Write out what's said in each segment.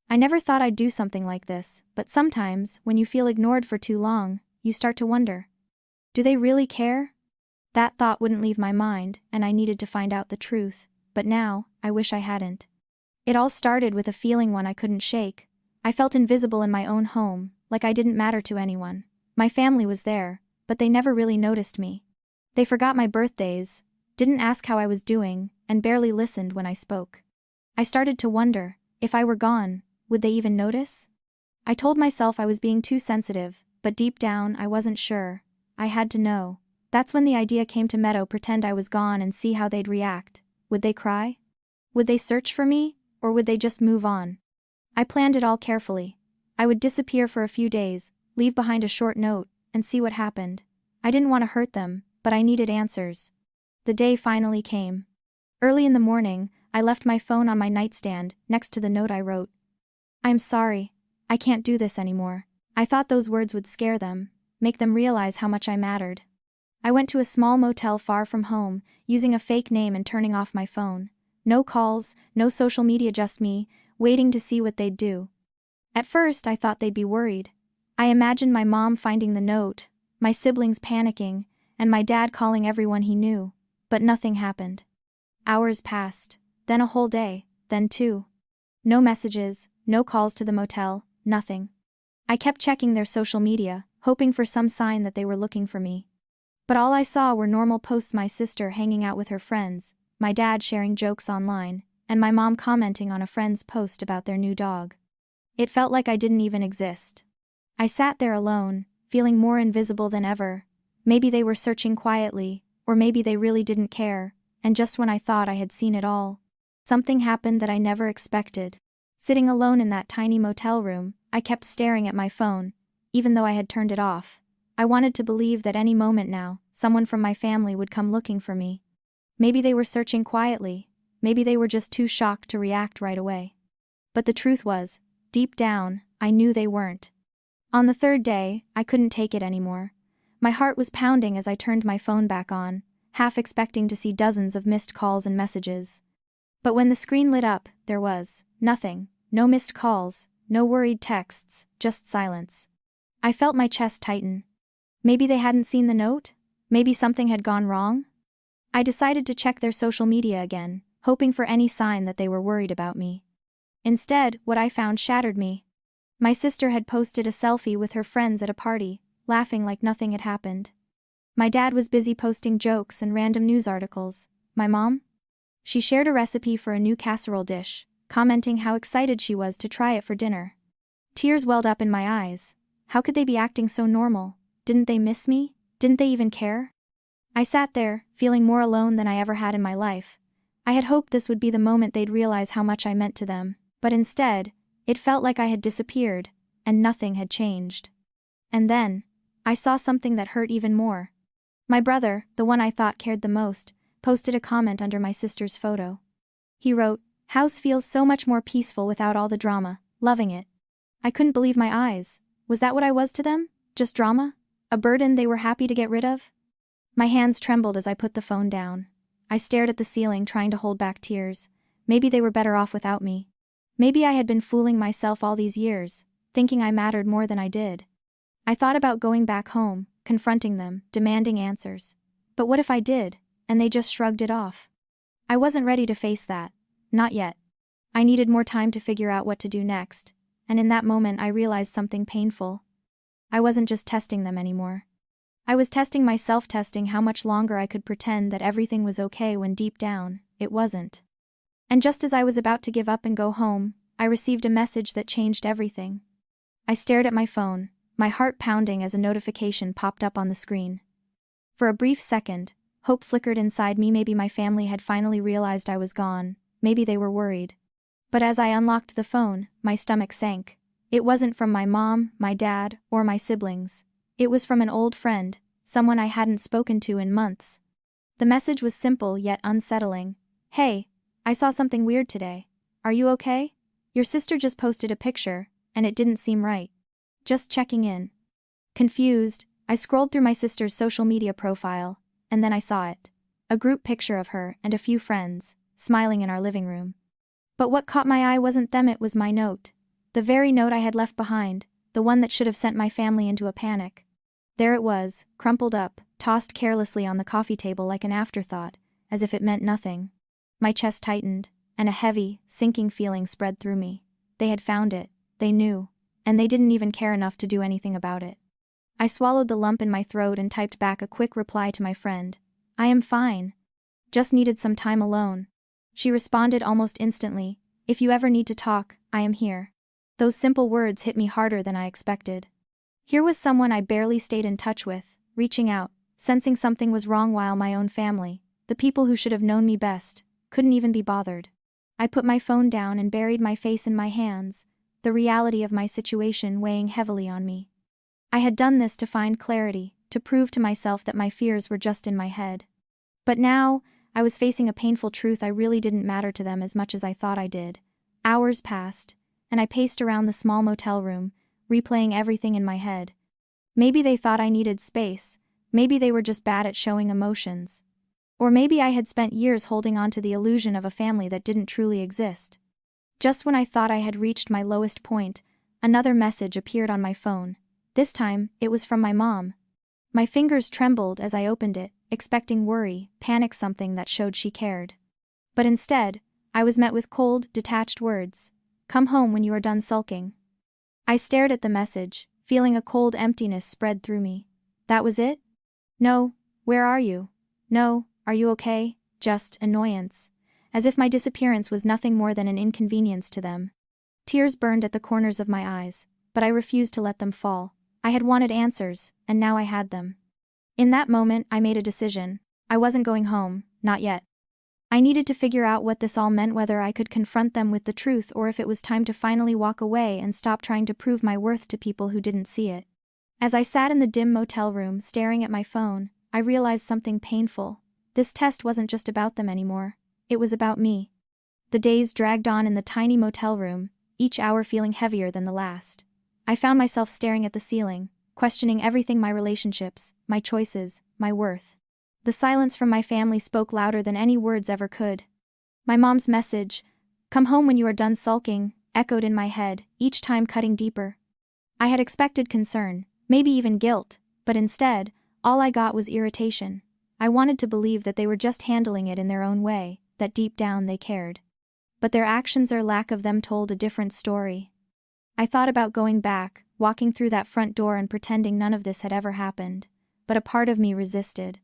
I never thought I'd do something like this, but sometimes, when you feel ignored for too long, you start to wonder. Do they really care? That thought wouldn't leave my mind, and I needed to find out the truth, but now, I wish I hadn't. It all started with a feeling one I couldn't shake. I felt invisible in my own home, like I didn't matter to anyone. My family was there, but they never really noticed me. They forgot my birthdays, didn't ask how I was doing, and barely listened when I spoke. I started to wonder, if I were gone, would they even notice? I told myself I was being too sensitive, but deep down I wasn't sure. I had to know. That's when the idea came to Meadow, pretend I was gone and see how they'd react. Would they cry? Would they search for me, or would they just move on? I planned it all carefully. I would disappear for a few days, leave behind a short note, and see what happened. I didn't want to hurt them, but I needed answers. The day finally came. Early in the morning, I left my phone on my nightstand, next to the note I wrote. I'm sorry. I can't do this anymore. I thought those words would scare them, make them realize how much I mattered. I went to a small motel far from home, using a fake name and turning off my phone. No calls, no social media, just me, waiting to see what they'd do. At first, I thought they'd be worried. I imagined my mom finding the note, my siblings panicking, and my dad calling everyone he knew. But nothing happened. Hours passed, then a whole day, then 2. No messages, no calls to the motel, nothing. I kept checking their social media, hoping for some sign that they were looking for me. But all I saw were normal posts: my sister hanging out with her friends, my dad sharing jokes online, and my mom commenting on a friend's post about their new dog. It felt like I didn't even exist. I sat there alone, feeling more invisible than ever. Maybe they were searching quietly, or maybe they really didn't care, and just when I thought I had seen it all, something happened that I never expected. Sitting alone in that tiny motel room, I kept staring at my phone, even though I had turned it off. I wanted to believe that any moment now, someone from my family would come looking for me. Maybe they were searching quietly, maybe they were just too shocked to react right away. But the truth was, deep down, I knew they weren't. On the 3rd day, I couldn't take it anymore. My heart was pounding as I turned my phone back on, half expecting to see dozens of missed calls and messages. But when the screen lit up, there was nothing. No missed calls, no worried texts, just silence. I felt my chest tighten. Maybe they hadn't seen the note? Maybe something had gone wrong? I decided to check their social media again, hoping for any sign that they were worried about me. Instead, what I found shattered me. My sister had posted a selfie with her friends at a party, laughing like nothing had happened. My dad was busy posting jokes and random news articles. My mom? She shared a recipe for a new casserole dish, commenting how excited she was to try it for dinner. Tears welled up in my eyes. How could they be acting so normal? Didn't they miss me? Didn't they even care? I sat there, feeling more alone than I ever had in my life. I had hoped this would be the moment they'd realize how much I meant to them, but instead, it felt like I had disappeared, and nothing had changed. And then, I saw something that hurt even more. My brother, the one I thought cared the most, posted a comment under my sister's photo. He wrote, "House feels so much more peaceful without all the drama, loving it." I couldn't believe my eyes. Was that what I was to them? Just drama? A burden they were happy to get rid of? My hands trembled as I put the phone down. I stared at the ceiling, trying to hold back tears. Maybe they were better off without me. Maybe I had been fooling myself all these years, thinking I mattered more than I did. I thought about going back home, confronting them, demanding answers. But what if I did, and they just shrugged it off? I wasn't ready to face that. Not yet. I needed more time to figure out what to do next, and in that moment I realized something painful. I wasn't just testing them anymore. I was testing myself, testing how much longer I could pretend that everything was okay when deep down, it wasn't. And just as I was about to give up and go home, I received a message that changed everything. I stared at my phone, my heart pounding as a notification popped up on the screen. For a brief second, hope flickered inside me. Maybe my family had finally realized I was gone, maybe they were worried. But as I unlocked the phone, my stomach sank. It wasn't from my mom, my dad, or my siblings. It was from an old friend, someone I hadn't spoken to in months. The message was simple yet unsettling. "Hey, I saw something weird today. Are you okay? Your sister just posted a picture, and it didn't seem right. Just checking in." Confused, I scrolled through my sister's social media profile, and then I saw it. A group picture of her and a few friends, smiling in our living room. But what caught my eye wasn't them, it was my note. The very note I had left behind, the one that should have sent my family into a panic. There it was, crumpled up, tossed carelessly on the coffee table like an afterthought, as if it meant nothing. My chest tightened, and a heavy, sinking feeling spread through me. They had found it, they knew, and they didn't even care enough to do anything about it. I swallowed the lump in my throat and typed back a quick reply to my friend. I am fine. Just needed some time alone. She responded almost instantly, if you ever need to talk, I am here. Those simple words hit me harder than I expected. Here was someone I barely stayed in touch with, reaching out, sensing something was wrong while my own family, the people who should have known me best, couldn't even be bothered. I put my phone down and buried my face in my hands, the reality of my situation weighing heavily on me. I had done this to find clarity, to prove to myself that my fears were just in my head. But now, I was facing a painful truth. I really didn't matter to them as much as I thought I did. Hours passed, and I paced around the small motel room, replaying everything in my head. Maybe they thought I needed space, maybe they were just bad at showing emotions. Or maybe I had spent years holding on to the illusion of a family that didn't truly exist. Just when I thought I had reached my lowest point, another message appeared on my phone. This time, it was from my mom. My fingers trembled as I opened it, expecting worry, panic, something that showed she cared. But instead, I was met with cold, detached words. Come home when you are done sulking. I stared at the message, feeling a cold emptiness spread through me. That was it? No, where are you? No, are you okay? Just annoyance. As if my disappearance was nothing more than an inconvenience to them. Tears burned at the corners of my eyes, but I refused to let them fall. I had wanted answers, and now I had them. In that moment, I made a decision. I wasn't going home, not yet. I needed to figure out what this all meant, whether I could confront them with the truth or if it was time to finally walk away and stop trying to prove my worth to people who didn't see it. As I sat in the dim motel room staring at my phone, I realized something painful. This test wasn't just about them anymore. It was about me. The days dragged on in the tiny motel room, each hour feeling heavier than the last. I found myself staring at the ceiling, questioning everything: my relationships, my choices, my worth. The silence from my family spoke louder than any words ever could. My mom's message, "Come home when you are done sulking," echoed in my head, each time cutting deeper. I had expected concern, maybe even guilt, but instead, all I got was irritation. I wanted to believe that they were just handling it in their own way, that deep down they cared. But their actions or lack of them told a different story. I thought about going back, walking through that front door and pretending none of this had ever happened, but a part of me resisted.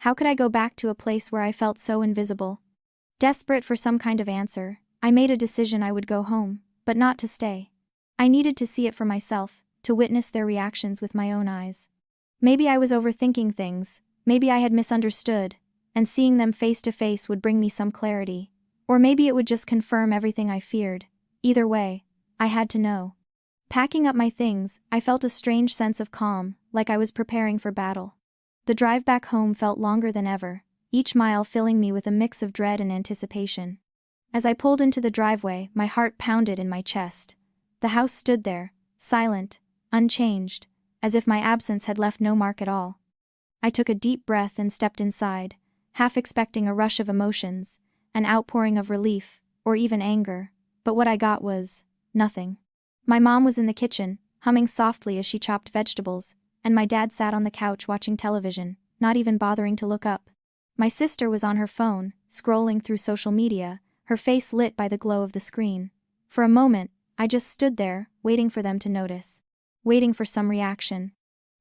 How could I go back to a place where I felt so invisible? Desperate for some kind of answer, I made a decision: I would go home, but not to stay. I needed to see it for myself, to witness their reactions with my own eyes. Maybe I was overthinking things, maybe I had misunderstood, and seeing them face to face would bring me some clarity. Or maybe it would just confirm everything I feared. Either way, I had to know. Packing up my things, I felt a strange sense of calm, like I was preparing for battle. The drive back home felt longer than ever, each mile filling me with a mix of dread and anticipation. As I pulled into the driveway, my heart pounded in my chest. The house stood there, silent, unchanged, as if my absence had left no mark at all. I took a deep breath and stepped inside, half expecting a rush of emotions, an outpouring of relief, or even anger, but what I got was nothing. My mom was in the kitchen, humming softly as she chopped vegetables, and my dad sat on the couch watching television, not even bothering to look up. My sister was on her phone, scrolling through social media, her face lit by the glow of the screen. For a moment, I just stood there, waiting for them to notice, waiting for some reaction.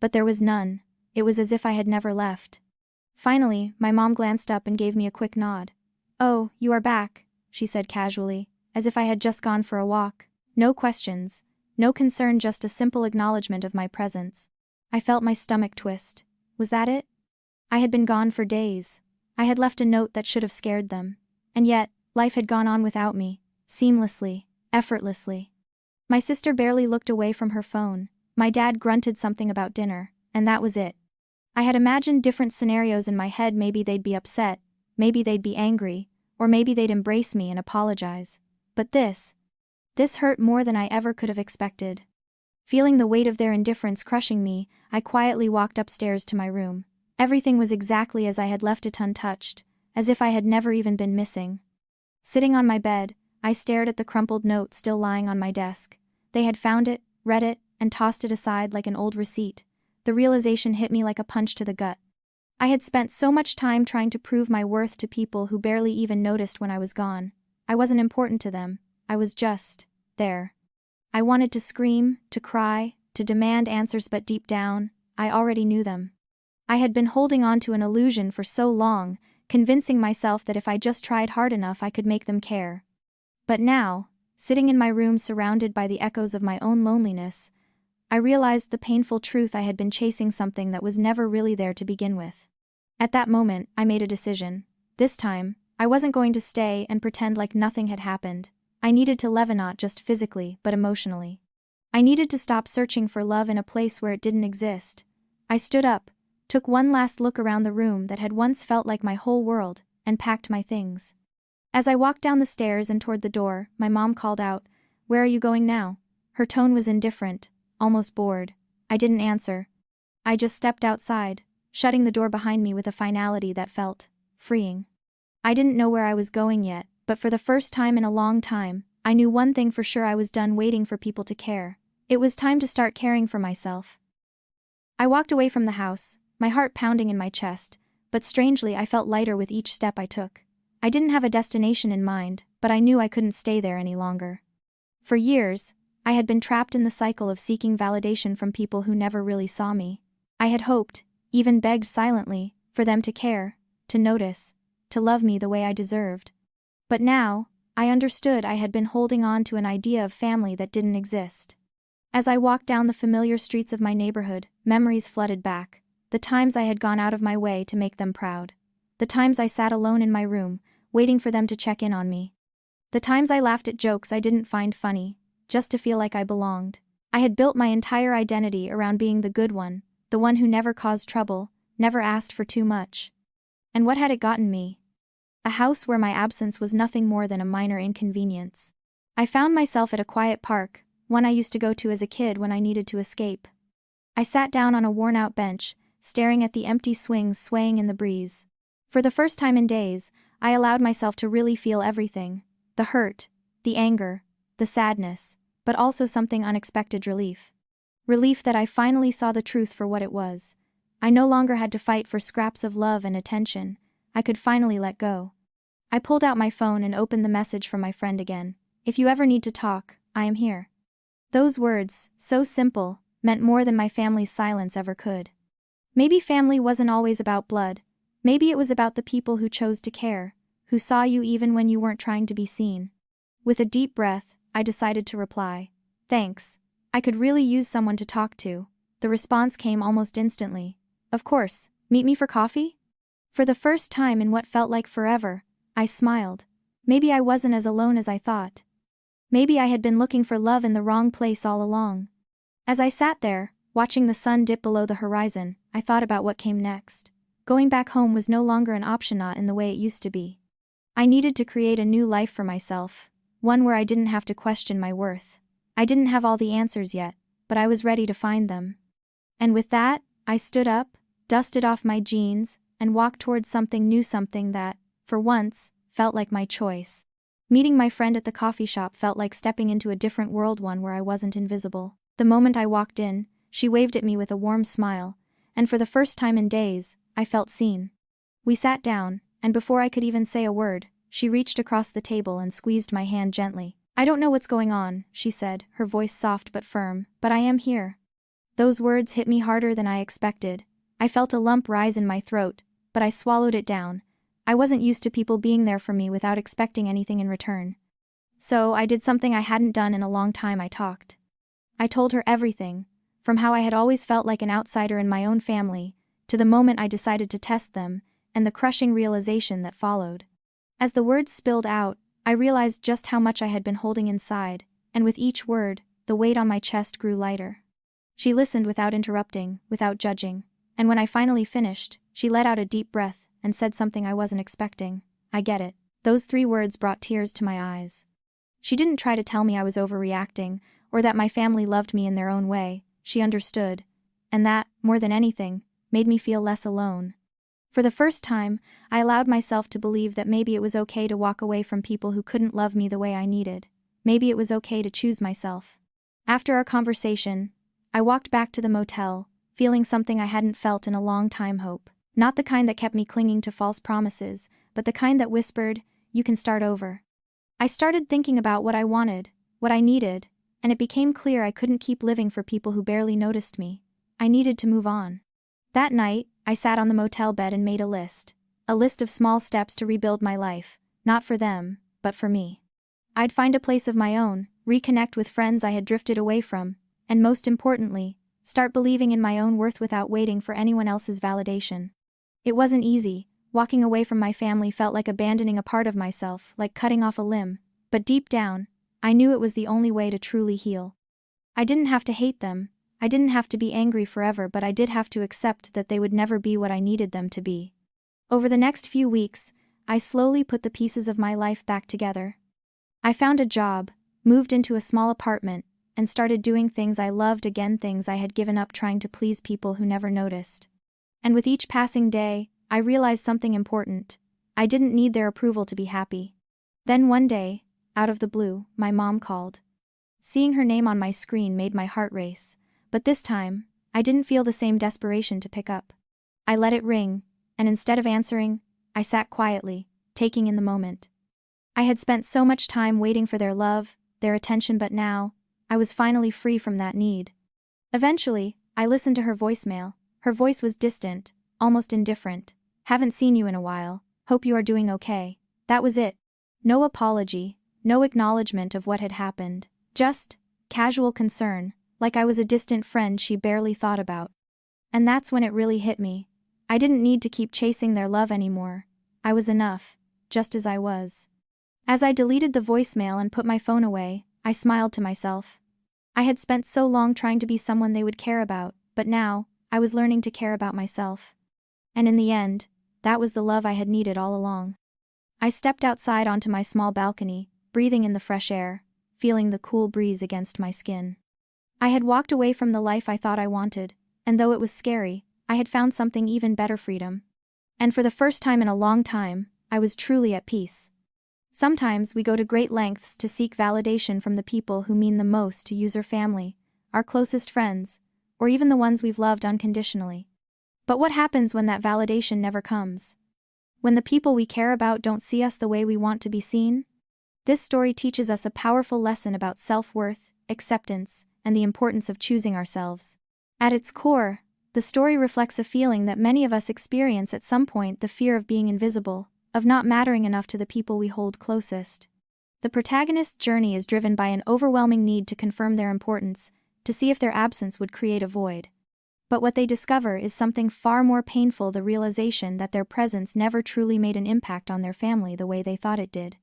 But there was none. It was as if I had never left. Finally, my mom glanced up and gave me a quick nod. "Oh, you are back," she said casually, as if I had just gone for a walk. No questions, no concern, just a simple acknowledgement of my presence. I felt my stomach twist. Was that it? I had been gone for days. I had left a note that should have scared them. And yet, life had gone on without me, seamlessly, effortlessly. My sister barely looked away from her phone. My dad grunted something about dinner, and that was it. I had imagined different scenarios in my head. Maybe they'd be upset, maybe they'd be angry, or maybe they'd embrace me and apologize. But this hurt more than I ever could have expected. Feeling the weight of their indifference crushing me, I quietly walked upstairs to my room. Everything was exactly as I had left it, untouched, as if I had never even been missing. Sitting on my bed, I stared at the crumpled note still lying on my desk. They had found it, read it, and tossed it aside like an old receipt. The realization hit me like a punch to the gut. I had spent so much time trying to prove my worth to people who barely even noticed when I was gone. I wasn't important to them. I was just there. I wanted to scream, to cry, to demand answers, but deep down, I already knew them. I had been holding on to an illusion for so long, convincing myself that if I just tried hard enough I could make them care. But now, sitting in my room surrounded by the echoes of my own loneliness, I realized the painful truth: I had been chasing something that was never really there to begin with. At that moment, I made a decision. This time, I wasn't going to stay and pretend like nothing had happened. I needed to leave, not just physically, but emotionally. I needed to stop searching for love in a place where it didn't exist. I stood up, took one last look around the room that had once felt like my whole world, and packed my things. As I walked down the stairs and toward the door, my mom called out, "Where are you going now?" Her tone was indifferent, almost bored. I didn't answer. I just stepped outside, shutting the door behind me with a finality that felt freeing. I didn't know where I was going yet, but for the first time in a long time, I knew one thing for sure: I was done waiting for people to care. It was time to start caring for myself. I walked away from the house, my heart pounding in my chest, but strangely I felt lighter with each step I took. I didn't have a destination in mind, but I knew I couldn't stay there any longer. For years, I had been trapped in the cycle of seeking validation from people who never really saw me. I had hoped, even begged silently, for them to care, to notice, to love me the way I deserved. But now, I understood I had been holding on to an idea of family that didn't exist. As I walked down the familiar streets of my neighborhood, memories flooded back. The times I had gone out of my way to make them proud. The times I sat alone in my room, waiting for them to check in on me. The times I laughed at jokes I didn't find funny, just to feel like I belonged. I had built my entire identity around being the good one, the one who never caused trouble, never asked for too much. And what had it gotten me? A house where my absence was nothing more than a minor inconvenience. I found myself at a quiet park, one I used to go to as a kid when I needed to escape. I sat down on a worn-out bench, staring at the empty swings swaying in the breeze. For the first time in days, I allowed myself to really feel everything: the hurt, the anger, the sadness, but also something unexpected: relief. Relief that I finally saw the truth for what it was. I no longer had to fight for scraps of love and attention. I could finally let go. I pulled out my phone and opened the message from my friend again. "If you ever need to talk, I am here." Those words, so simple, meant more than my family's silence ever could. Maybe family wasn't always about blood. Maybe it was about the people who chose to care, who saw you even when you weren't trying to be seen. With a deep breath, I decided to reply. "Thanks. I could really use someone to talk to." The response came almost instantly. "Of course, meet me for coffee?" For the first time in what felt like forever, I smiled. Maybe I wasn't as alone as I thought. Maybe I had been looking for love in the wrong place all along. As I sat there, watching the sun dip below the horizon, I thought about what came next. Going back home was no longer an option, not in the way it used to be. I needed to create a new life for myself, one where I didn't have to question my worth. I didn't have all the answers yet, but I was ready to find them. And with that, I stood up, dusted off my jeans, and walked towards something new, something that, for once, felt like my choice. Meeting my friend at the coffee shop felt like stepping into a different world, one where I wasn't invisible. The moment I walked in, she waved at me with a warm smile, and for the first time in days, I felt seen. We sat down, and before I could even say a word, she reached across the table and squeezed my hand gently. "I don't know what's going on," she said, her voice soft but firm, "but I am here." Those words hit me harder than I expected. I felt a lump rise in my throat, but I swallowed it down. I wasn't used to people being there for me without expecting anything in return. So I did something I hadn't done in a long time. I talked. I told her everything, from how I had always felt like an outsider in my own family, to the moment I decided to test them, and the crushing realization that followed. As the words spilled out, I realized just how much I had been holding inside, and with each word, the weight on my chest grew lighter. She listened without interrupting, without judging, and when I finally finished, she let out a deep breath and said something I wasn't expecting. "I get it." Those 3 words brought tears to my eyes. She didn't try to tell me I was overreacting, or that my family loved me in their own way. She understood, and that, more than anything, made me feel less alone. For the first time, I allowed myself to believe that maybe it was okay to walk away from people who couldn't love me the way I needed. Maybe it was okay to choose myself. After our conversation, I walked back to the motel, feeling something I hadn't felt in a long time: hope. Not the kind that kept me clinging to false promises, but the kind that whispered, "You can start over." I started thinking about what I wanted, what I needed, and it became clear I couldn't keep living for people who barely noticed me. I needed to move on. That night, I sat on the motel bed and made a list of small steps to rebuild my life, not for them, but for me. I'd find a place of my own, reconnect with friends I had drifted away from, and most importantly, start believing in my own worth without waiting for anyone else's validation. It wasn't easy. Walking away from my family felt like abandoning a part of myself, like cutting off a limb, but deep down, I knew it was the only way to truly heal. I didn't have to hate them, I didn't have to be angry forever, but I did have to accept that they would never be what I needed them to be. Over the next few weeks, I slowly put the pieces of my life back together. I found a job, moved into a small apartment, and started doing things I loved again, things I had given up trying to please people who never noticed. And with each passing day, I realized something important. I didn't need their approval to be happy. Then one day, out of the blue, my mom called. Seeing her name on my screen made my heart race, but this time, I didn't feel the same desperation to pick up. I let it ring, and instead of answering, I sat quietly, taking in the moment. I had spent so much time waiting for their love, their attention, but now, I was finally free from that need. Eventually, I listened to her voicemail. Her voice was distant, almost indifferent. "Haven't seen you in a while. Hope you are doing okay." That was it. No apology, no acknowledgement of what had happened. Just casual concern, like I was a distant friend she barely thought about. And that's when it really hit me. I didn't need to keep chasing their love anymore. I was enough, just as I was. As I deleted the voicemail and put my phone away, I smiled to myself. I had spent so long trying to be someone they would care about, but now, I was learning to care about myself. And in the end, that was the love I had needed all along. I stepped outside onto my small balcony, breathing in the fresh air, feeling the cool breeze against my skin. I had walked away from the life I thought I wanted, and though it was scary, I had found something even better: freedom. And for the first time in a long time, I was truly at peace. Sometimes we go to great lengths to seek validation from the people who mean the most, to use our family, our closest friends, or even the ones we've loved unconditionally. But what happens when that validation never comes? When the people we care about don't see us the way we want to be seen? This story teaches us a powerful lesson about self-worth, acceptance, and the importance of choosing ourselves. At its core, the story reflects a feeling that many of us experience at some point: the fear of being invisible, of not mattering enough to the people we hold closest. The protagonist's journey is driven by an overwhelming need to confirm their importance, to see if their absence would create a void. But what they discover is something far more painful: the realization that their presence never truly made an impact on their family the way they thought it did.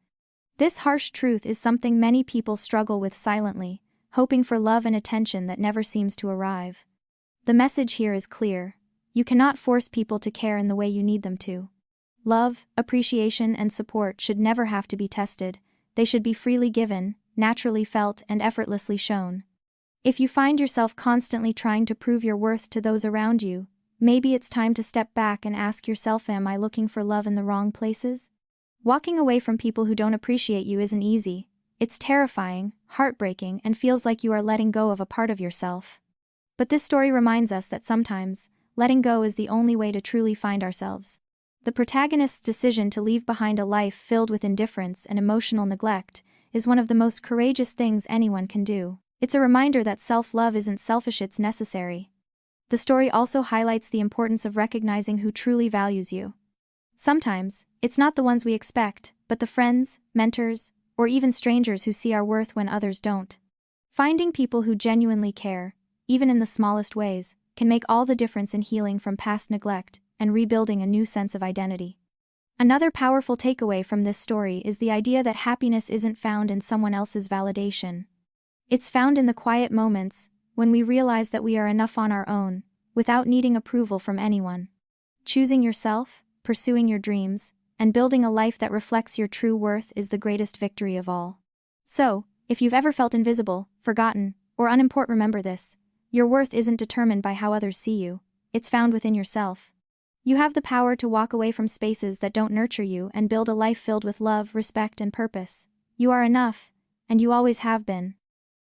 This harsh truth is something many people struggle with silently, hoping for love and attention that never seems to arrive. The message here is clear: you cannot force people to care in the way you need them to. Love, appreciation, and support should never have to be tested. They should be freely given, naturally felt, and effortlessly shown. If you find yourself constantly trying to prove your worth to those around you, maybe it's time to step back and ask yourself, am I looking for love in the wrong places? Walking away from people who don't appreciate you isn't easy. It's terrifying, heartbreaking, and feels like you are letting go of a part of yourself. But this story reminds us that sometimes, letting go is the only way to truly find ourselves. The protagonist's decision to leave behind a life filled with indifference and emotional neglect is one of the most courageous things anyone can do. It's a reminder that self-love isn't selfish, it's necessary. The story also highlights the importance of recognizing who truly values you. Sometimes, it's not the ones we expect, but the friends, mentors, or even strangers who see our worth when others don't. Finding people who genuinely care, even in the smallest ways, can make all the difference in healing from past neglect and rebuilding a new sense of identity. Another powerful takeaway from this story is the idea that happiness isn't found in someone else's validation. It's found in the quiet moments, when we realize that we are enough on our own, without needing approval from anyone. Choosing yourself, pursuing your dreams, and building a life that reflects your true worth is the greatest victory of all. So, if you've ever felt invisible, forgotten, or unimportant, remember this: your worth isn't determined by how others see you, it's found within yourself. You have the power to walk away from spaces that don't nurture you and build a life filled with love, respect, and purpose. You are enough, and you always have been.